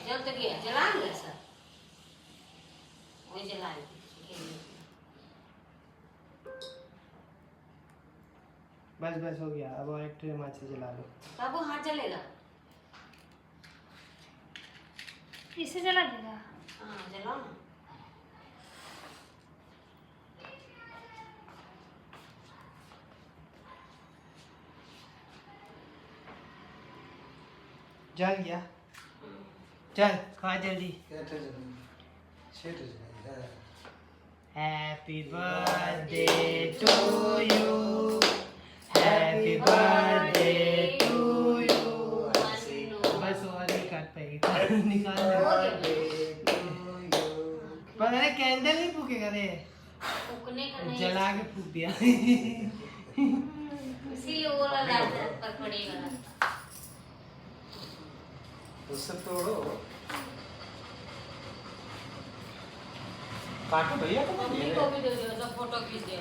जल तो गया जला लिया सर वही जला बस बस हो गया अब और एक ट्रे माची जला लो बाबू हाथ जलेगा इसे जला देगा हाँ जलाओ ना जल गया चल खा जल्दी happy birthday to you happy birthday to you बस और नहीं काट पाएगी निकाल दे पर अरे कैंडल नहीं फूकेगा रे फूकने का नहीं जला के फूक दिया इसीलिए वो वाला पर पड़ेगा उससे तोड़ो काटो भैया मम्मी को भी दे दो तो फोटो खींच दिया